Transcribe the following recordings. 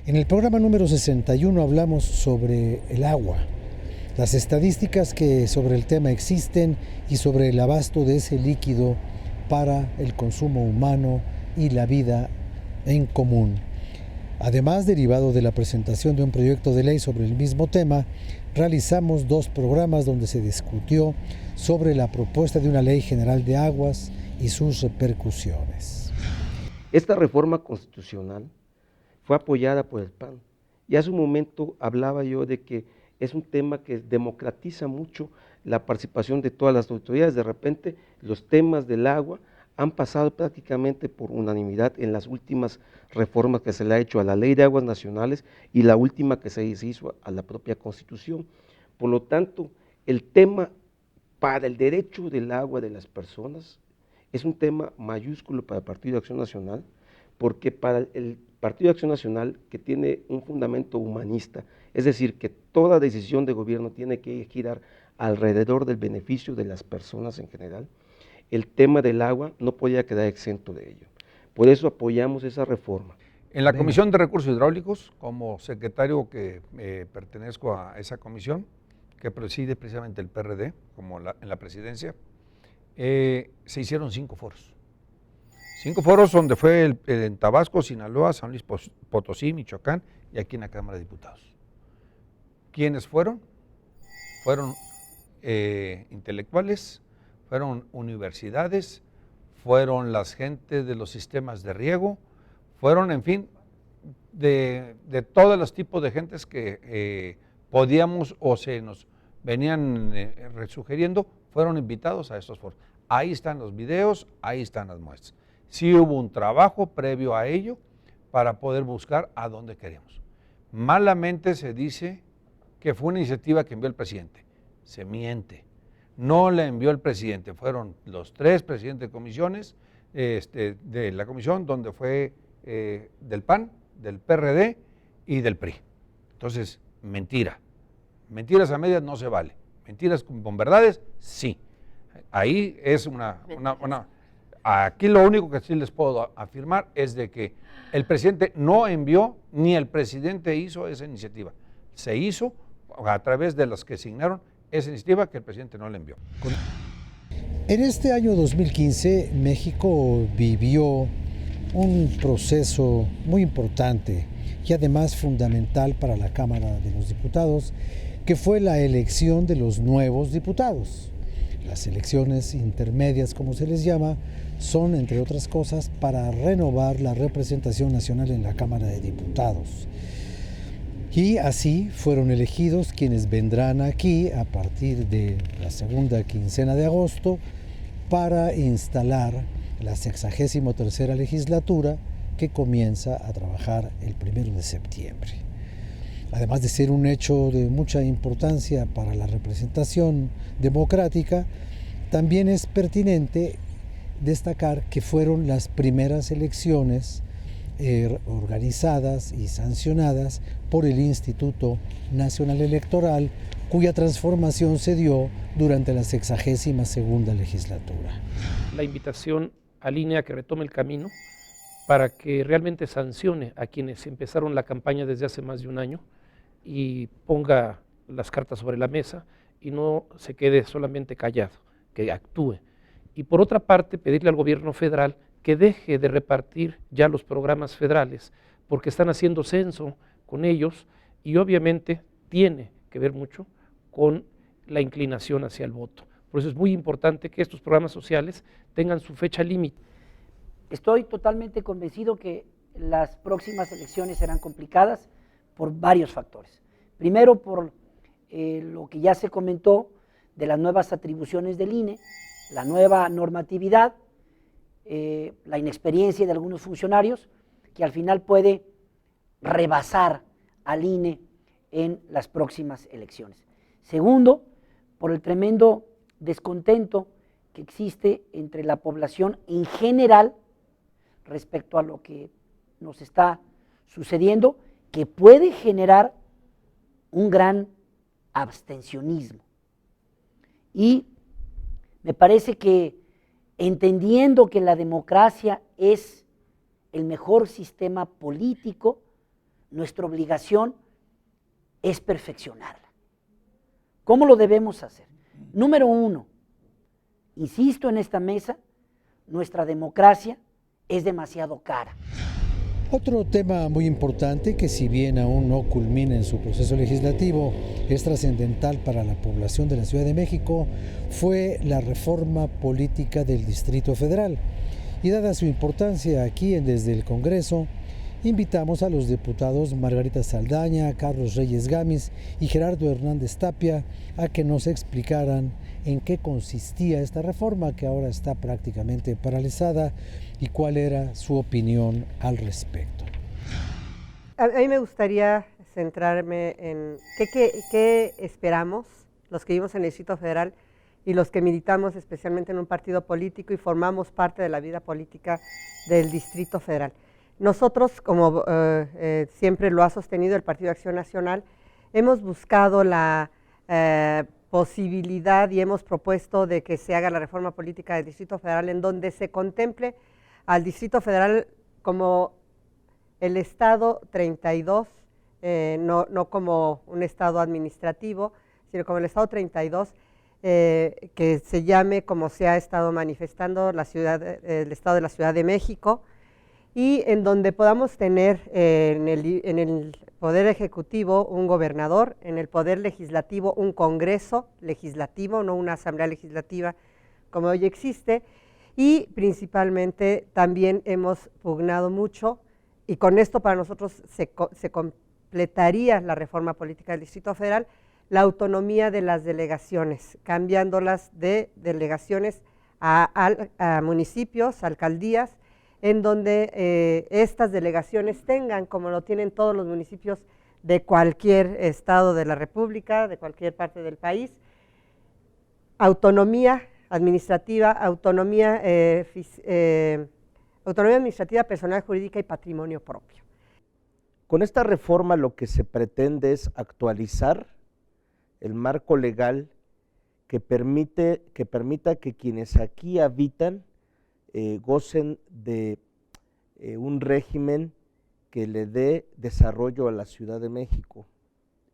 En el programa número 61 hablamos sobre el agua, las estadísticas que sobre el tema existen y sobre el abasto de ese líquido para el consumo humano y la vida en común. Además, derivado de la presentación de un proyecto de ley sobre el mismo tema, realizamos 2 programas donde se discutió sobre la propuesta de una ley general de aguas y sus repercusiones. Esta reforma constitucional fue apoyada por el PAN y hace un momento hablaba yo de que es un tema que democratiza mucho la participación de todas las autoridades. De repente los temas del agua han pasado prácticamente por unanimidad en las últimas reformas que se le ha hecho a la Ley de Aguas Nacionales y la última que se hizo a la propia Constitución. Por lo tanto, el tema para el derecho del agua de las personas es un tema mayúsculo para el Partido de Acción Nacional, porque para el Partido de Acción Nacional, que tiene un fundamento humanista, es decir, que toda decisión de gobierno tiene que girar alrededor del beneficio de las personas en general, el tema del agua no podía quedar exento de ello. Por eso apoyamos esa reforma. En la Comisión de Recursos Hidráulicos, como secretario que pertenezco a esa comisión, que preside precisamente el PRD, como en la presidencia, se hicieron 5 foros. 5 foros donde fue en Tabasco, Sinaloa, San Luis Potosí, Michoacán y aquí en la Cámara de Diputados. ¿Quiénes fueron? Fueron intelectuales, fueron universidades, fueron las gentes de los sistemas de riego, fueron, en fin, de todos los tipos de gentes que podíamos o se nos venían sugiriendo, fueron invitados a estos foros. Ahí están los videos, ahí están las muestras. Sí hubo un trabajo previo a ello para poder buscar a dónde queremos. Malamente se dice que fue una iniciativa que envió el presidente. Se miente. No la envió el presidente, fueron los 3 presidentes de comisiones de la comisión, donde fue del PAN, del PRD y del PRI. Entonces, mentira. Mentiras a medias no se vale. Mentiras con verdades, sí. Ahí es aquí lo único que sí les puedo afirmar es de que el presidente no envió, ni el presidente hizo esa iniciativa. Se hizo a través de los que signaron esa iniciativa que el presidente no le envió. En este año 2015, México vivió un proceso muy importante y además fundamental para la Cámara de los Diputados, que fue la elección de los nuevos diputados. Las elecciones intermedias, como se les llama, son, entre otras cosas, para renovar la representación nacional en la Cámara de Diputados. Y así fueron elegidos quienes vendrán aquí a partir de la segunda quincena de agosto para instalar la 63ª legislatura que comienza a trabajar el 1 de septiembre. Además de ser un hecho de mucha importancia para la representación democrática, también es pertinente destacar que fueron las primeras elecciones organizadas y sancionadas por el Instituto Nacional Electoral, cuya transformación se dio durante la 62ª legislatura. La invitación al INE a que retome el camino para que realmente sancione a quienes empezaron la campaña desde hace más de un año y ponga las cartas sobre la mesa y no se quede solamente callado, que actúe. Y por otra parte, pedirle al gobierno federal que deje de repartir ya los programas federales, porque están haciendo censo con ellos y obviamente tiene que ver mucho con la inclinación hacia el voto. Por eso es muy importante que estos programas sociales tengan su fecha límite. Estoy totalmente convencido que las próximas elecciones serán complicadas por varios factores. Primero, por lo que ya se comentó de las nuevas atribuciones del INE, la nueva normatividad, la inexperiencia de algunos funcionarios, que al final puede rebasar al INE en las próximas elecciones. Segundo, por el tremendo descontento que existe entre la población en general respecto a lo que nos está sucediendo, que puede generar un gran abstencionismo. Y me parece que entendiendo que la democracia es el mejor sistema político, nuestra obligación es perfeccionarla. ¿Cómo lo debemos hacer? Número uno, insisto en esta mesa, nuestra democracia es demasiado cara. Otro tema muy importante que, si bien aún no culmina en su proceso legislativo, es trascendental para la población de la Ciudad de México, fue la reforma política del Distrito Federal. Y dada su importancia aquí desde el Congreso, invitamos a los diputados Margarita Saldaña, Carlos Reyes Gámez y Gerardo Hernández Tapia a que nos explicaran en qué consistía esta reforma, que ahora está prácticamente paralizada, y cuál era su opinión al respecto. A mí me gustaría centrarme en qué esperamos los que vivimos en el Distrito Federal y los que militamos especialmente en un partido político y formamos parte de la vida política del Distrito Federal. Nosotros, como siempre lo ha sostenido el Partido de Acción Nacional, hemos buscado la posibilidad y hemos propuesto de que se haga la reforma política del Distrito Federal en donde se contemple al Distrito Federal como el Estado 32, no como un Estado administrativo, sino como el Estado 32, que se llame como se ha estado manifestando el Estado de la Ciudad de México, y en donde podamos tener en el Poder Ejecutivo un gobernador, en el Poder Legislativo un Congreso Legislativo, no una Asamblea Legislativa como hoy existe, y principalmente también hemos pugnado mucho, y con esto para nosotros se completaría la reforma política del Distrito Federal, la autonomía de las delegaciones, cambiándolas de delegaciones a municipios, alcaldías, en donde estas delegaciones tengan, como lo tienen todos los municipios de cualquier estado de la República, de cualquier parte del país, autonomía administrativa, autonomía administrativa, personal, jurídica y patrimonio propio. Con esta reforma lo que se pretende es actualizar el marco legal que permita que quienes aquí habitan gocen de un régimen que le dé desarrollo a la Ciudad de México.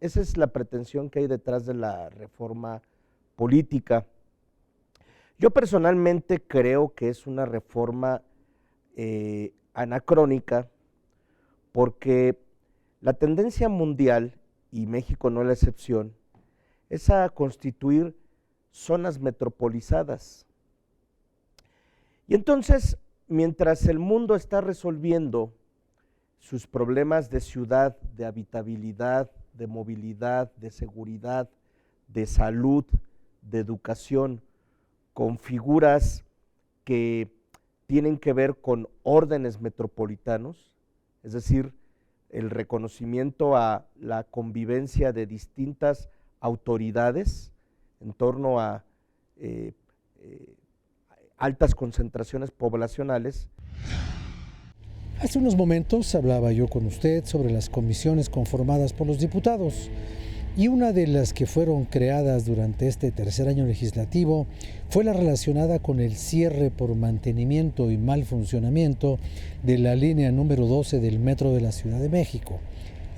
Esa es la pretensión que hay detrás de la reforma política. Yo personalmente creo que es una reforma anacrónica, porque la tendencia mundial, y México no es la excepción, es a constituir zonas metropolizadas. Y entonces, mientras el mundo está resolviendo sus problemas de ciudad, de habitabilidad, de movilidad, de seguridad, de salud, de educación, con figuras que tienen que ver con órdenes metropolitanos, es decir, el reconocimiento a la convivencia de distintas autoridades en torno a altas concentraciones poblacionales. Hace unos momentos hablaba yo con usted sobre las comisiones conformadas por los diputados, y una de las que fueron creadas durante este tercer año legislativo fue la relacionada con el cierre por mantenimiento y mal funcionamiento de la línea número 12 del Metro de la Ciudad de México,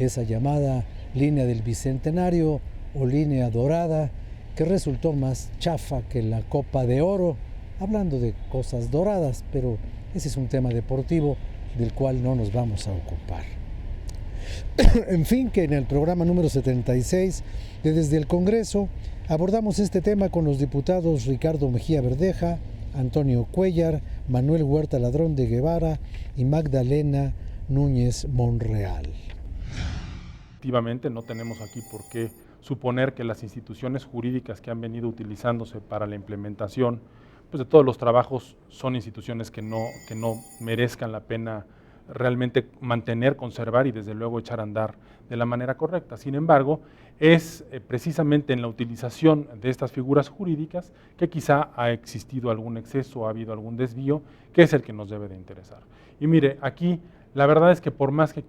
esa llamada línea del Bicentenario o línea dorada, que resultó más chafa que la Copa de Oro, hablando de cosas doradas, pero ese es un tema deportivo del cual no nos vamos a ocupar. En fin, que en el programa número 76 de Desde el Congreso abordamos este tema con los diputados Ricardo Mejía Verdeja, Antonio Cuellar, Manuel Huerta Ladrón de Guevara y Magdalena Núñez Monreal. Efectivamente, no tenemos aquí por qué suponer que las instituciones jurídicas que han venido utilizándose para la implementación pues, de todos los trabajos son instituciones que no merezcan la pena realmente mantener, conservar y desde luego echar a andar de la manera correcta. Sin embargo, es precisamente en la utilización de estas figuras jurídicas que quizá ha existido algún exceso, ha habido algún desvío, que es el que nos debe de interesar. Y mire, aquí la verdad es que por más que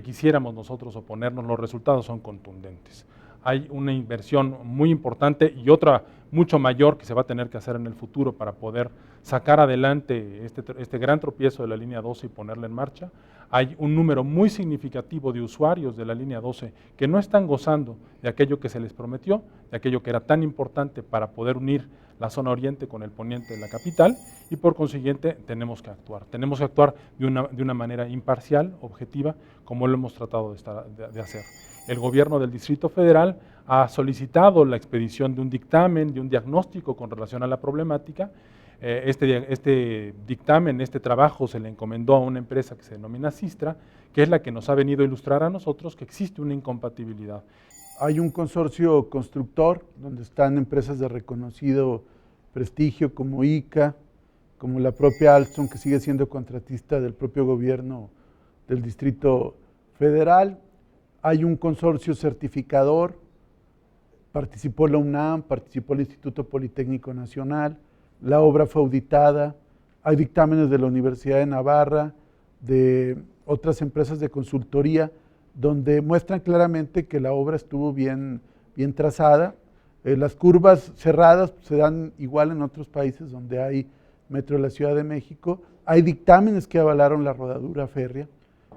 quisiéramos nosotros oponernos, los resultados son contundentes. Hay una inversión muy importante y otra mucho mayor que se va a tener que hacer en el futuro para poder sacar adelante este gran tropiezo de la línea 12 y ponerla en marcha. Hay un número muy significativo de usuarios de la línea 12 que no están gozando de aquello que se les prometió, de aquello que era tan importante para poder unir la zona oriente con el poniente de la capital, y por consiguiente tenemos que actuar. Tenemos que actuar de una manera imparcial, objetiva, como lo hemos tratado de hacer. El gobierno del Distrito Federal ha solicitado la expedición de un dictamen, de un diagnóstico con relación a la problemática. Este dictamen, este trabajo se le encomendó a una empresa que se denomina Sistra, que es la que nos ha venido a ilustrar a nosotros que existe una incompatibilidad. Hay un consorcio constructor donde están empresas de reconocido prestigio como ICA, como la propia Alstom, que sigue siendo contratista del propio gobierno del Distrito Federal. Hay un consorcio certificador, participó la UNAM, participó el Instituto Politécnico Nacional, la obra fue auditada, hay dictámenes de la Universidad de Navarra, de otras empresas de consultoría, donde muestran claramente que la obra estuvo bien trazada. Las curvas cerradas se dan igual en otros países donde hay metro de la Ciudad de México. Hay dictámenes que avalaron la rodadura férrea.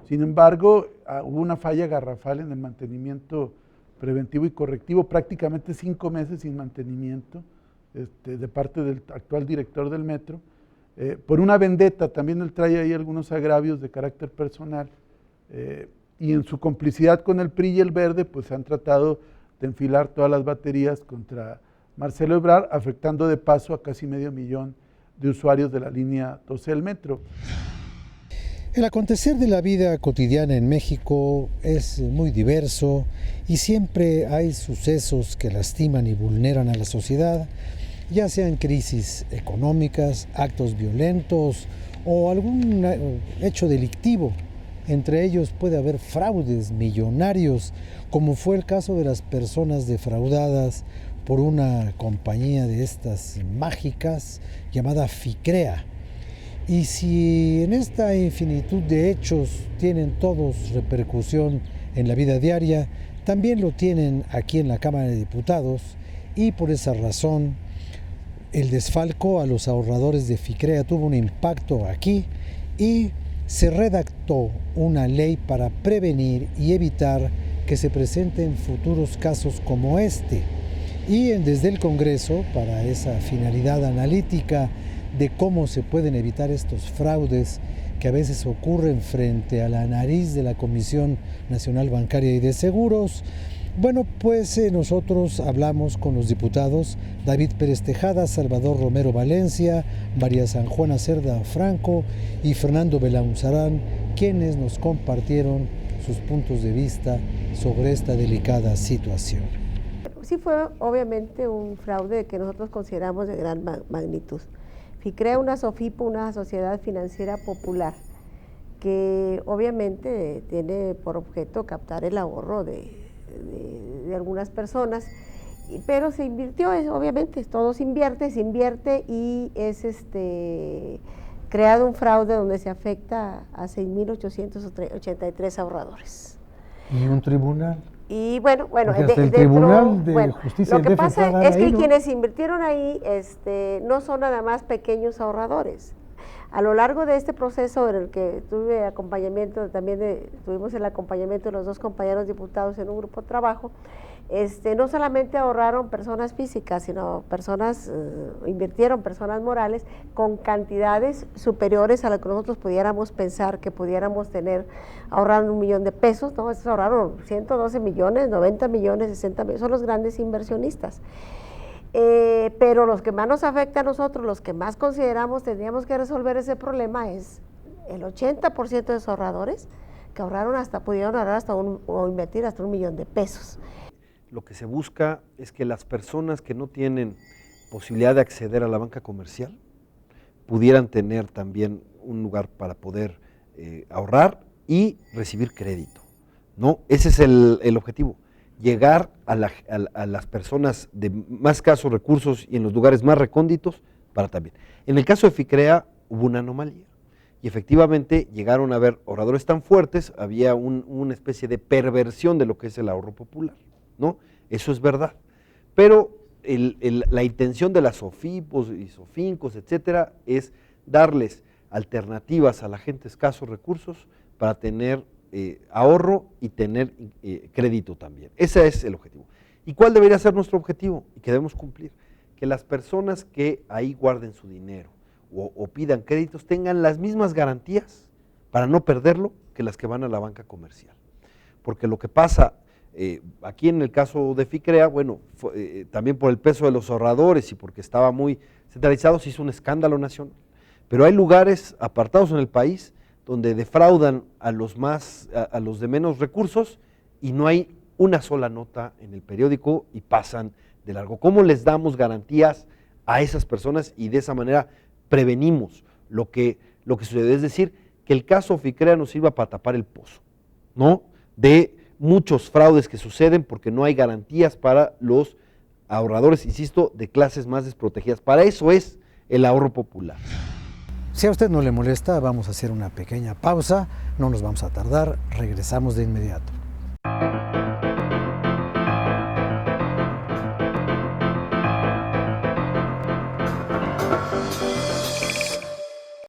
Sin embargo, hubo una falla garrafal en el mantenimiento preventivo y correctivo, prácticamente 5 meses sin mantenimiento de parte del actual director del metro, por una vendetta. También él trae ahí algunos agravios de carácter personal, y en su complicidad con el PRI y el Verde, pues han tratado de enfilar todas las baterías contra Marcelo Ebrard, afectando de paso a casi 500,000 de usuarios de la línea 12 del metro. El acontecer de la vida cotidiana en México es muy diverso y siempre hay sucesos que lastiman y vulneran a la sociedad, ya sean crisis económicas, actos violentos o algún hecho delictivo. Entre ellos puede haber fraudes millonarios, como fue el caso de las personas defraudadas por una compañía de estas mágicas llamada FICREA. Y si en esta infinitud de hechos tienen todos repercusión en la vida diaria, también lo tienen aquí en la Cámara de Diputados, y por esa razón el desfalco a los ahorradores de FICREA tuvo un impacto aquí, y se redactó una ley para prevenir y evitar que se presenten futuros casos como este. Y desde el Congreso, para esa finalidad analítica de cómo se pueden evitar estos fraudes que a veces ocurren frente a la nariz de la Comisión Nacional Bancaria y de Seguros, bueno, pues nosotros hablamos con los diputados David Pérez Tejada, Salvador Romero Valencia, María San Juana Cerda Franco y Fernando Belaunzarán, quienes nos compartieron sus puntos de vista sobre esta delicada situación. Sí fue obviamente un fraude que nosotros consideramos de gran magnitud. FICREA, una SOFIPO, una sociedad financiera popular, que obviamente tiene por objeto captar el ahorro de algunas personas, pero se invirtió, obviamente, todo se invierte y es creado un fraude donde se afecta a 6.883 ahorradores. ¿Y un tribunal? Y bueno, el Tribunal de Justicia lo que pasa es que ahí, ¿no? quienes invirtieron ahí no son nada más pequeños ahorradores. A lo largo de este proceso en el que tuve acompañamiento, tuvimos el acompañamiento de los dos compañeros diputados en un grupo de trabajo, no solamente ahorraron personas físicas, sino invirtieron personas morales con cantidades superiores a lo que nosotros pudiéramos pensar que pudiéramos tener ahorrando 1 millón de pesos, ¿no? Estos ahorraron 112 millones, 90 millones, 60 millones, son los grandes inversionistas. Pero los que más nos afecta a nosotros, los que más consideramos tendríamos que resolver ese problema, es el 80% de esos ahorradores que pudieron ahorrar o invertir hasta 1 millón de pesos. Lo que se busca es que las personas que no tienen posibilidad de acceder a la banca comercial pudieran tener también un lugar para poder ahorrar y recibir crédito, ¿no? Ese es el objetivo. Llegar a las personas de más escasos recursos y en los lugares más recónditos para también. En el caso de FICREA hubo una anomalía y efectivamente llegaron a haber ahorradores tan fuertes, había una especie de perversión de lo que es el ahorro popular, ¿no? Eso es verdad, pero la intención de las SOFIPOS y SOFINCOS, etcétera, es darles alternativas a la gente de escasos recursos para tener ahorro y tener crédito también. Ese es el objetivo. ¿Y cuál debería ser nuestro objetivo? Y que debemos cumplir. Que las personas que ahí guarden su dinero o pidan créditos tengan las mismas garantías para no perderlo que las que van a la banca comercial. Porque lo que pasa aquí en el caso de FICREA, bueno, también por el peso de los ahorradores y porque estaba muy centralizado, se hizo un escándalo nacional. Pero hay lugares apartados en el país donde defraudan a los de menos recursos y no hay una sola nota en el periódico y pasan de largo. ¿Cómo les damos garantías a esas personas y de esa manera prevenimos lo que sucede? Es decir, que el caso FICREA nos sirva para tapar el pozo, ¿no? De muchos fraudes que suceden porque no hay garantías para los ahorradores, insisto, de clases más desprotegidas. Para eso es el ahorro popular. Si a usted no le molesta, vamos a hacer una pequeña pausa, no nos vamos a tardar, regresamos de inmediato.